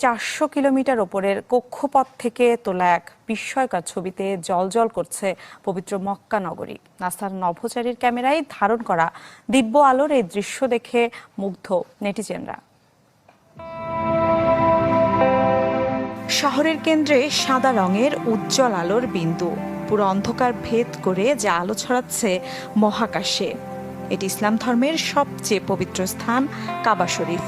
400 kilometre ওপরের কক্ষপথ থেকে তোলা এক বিস্ময়কর ছবিতে জ্বলজ্বল করছে পবিত্র মক্কা নগরী। নাসার নভোচারীর ক্যামেরায় ধারণ করা দিব্য আলোর এই দৃশ্য দেখে মুগ্ধ নেটিজেনরা। শহরের কেন্দ্রে সাদা রঙের উজ্জ্বল আলোর বিন্দু পুরো অন্ধকার ভেদ করে যা আলো ছড়াচ্ছে মহাকাশে। এটি ইসলাম ধর্মের সবচেয়ে পবিত্র স্থান কাবা শরীফ।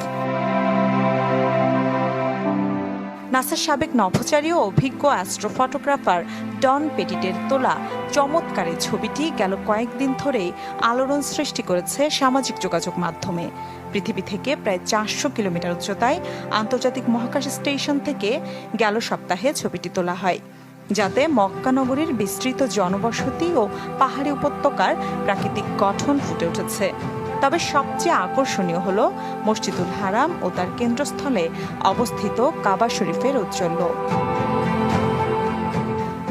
নাসার সাবেক নভোচারী ও অভিজ্ঞ অ্যাস্ট্রোফটোগ্রাফার ডন পেটিটের তোলা চমৎকার এই ছবিটি গেল কয়েকদিন ধরেই আলোড়ন সৃষ্টি করেছে সামাজিক যোগাযোগ মাধ্যমে। পৃথিবী থেকে প্রায় 400 কিলোমিটার উচ্চতায় আন্তর্জাতিক মহাকাশ স্টেশন থেকে গেল সপ্তাহে ছবিটি তোলা হয়, যাতে মক্কা নগরীর বিস্তৃত জনবসতি ও পাহাড়ি উপত্যকার প্রাকৃতিক গঠন ফুটে উঠেছে। তবে সবচেয়ে আকর্ষণীয় হল মসজিদুল হারাম ও তার কেন্দ্রস্থলে অবস্থিত কাবা শরীফের ঔজ্জ্বল্য।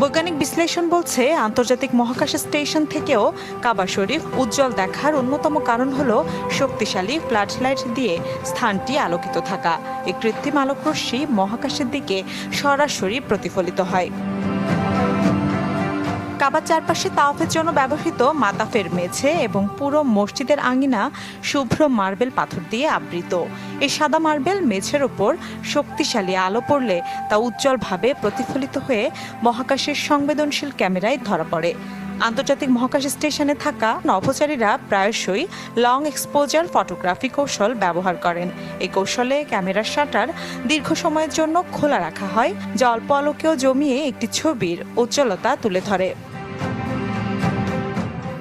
বৈজ্ঞানিক বিশ্লেষণ বলছে, আন্তর্জাতিক মহাকাশ স্টেশন থেকেও কাবা শরীফ উজ্জ্বল দেখার অন্যতম কারণ হল শক্তিশালী ফ্লাডলাইট দিয়ে স্থানটি আলোকিত থাকা। এই কৃত্রিম আলোকরশ্মি মহাকাশের দিকে সরাসরি প্রতিফলিত হয়। কাবার চারপাশে তাওয়াফের জন্য ব্যবহৃত মাতাফের মেঝে এবং পুরো মসজিদের আঙিনা শুভ্র মার্বেল পাথর দিয়ে আবৃত। এই সাদা মার্বেল মেঝের ওপর শক্তিশালী আলো পড়লে তা উজ্জ্বলভাবে প্রতিফলিত হয়ে মহাকাশের সংবেদনশীল ক্যামেরায় ধরা পড়ে। আন্তর্জাতিক মহাকাশ স্টেশনে থাকা নভোচারীরা প্রায়শই লং এক্সপোজার ফটোগ্রাফি কৌশল ব্যবহার করেন। এই কৌশলে ক্যামেরার শাটার দীর্ঘ সময়ের জন্য খোলা রাখা হয়, যা অল্প আলোকেও জমিয়ে একটি ছবির উজ্জ্বলতা তুলে ধরে।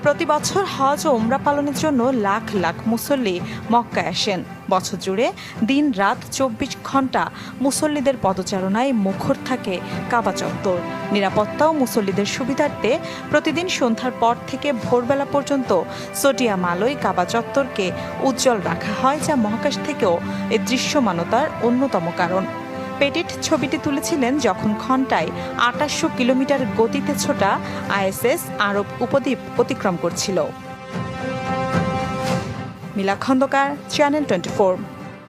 প্রতি বছর হজ ও উমরা পালনের জন্য লাখ লাখ মুসল্লি মক্কায় আসেন। বছর জুড়ে দিন রাত 24 ঘন্টা মুসল্লিদের পদচারণায় মুখর থাকে কাবা চত্বর। নিরাপত্তা ও মুসল্লিদের সুবিধার্থে প্রতিদিন সন্ধ্যার পর থেকে ভোরবেলা পর্যন্ত সোডিয়াম আলোয় কাবা চত্বরকে উজ্জ্বল রাখা হয়, যা মহাকাশ থেকেও এই দৃশ্যমানতার অন্যতম কারণ। পেটিট ছবিটি তুলেছিলেন যখন ঘন্টায় 2800 কিলোমিটার গতিতে ছোটা আইএসএস আরব উপদ্বীপ অতিক্রম করছিল। মিলা খন্দকার, চ্যানেল 24।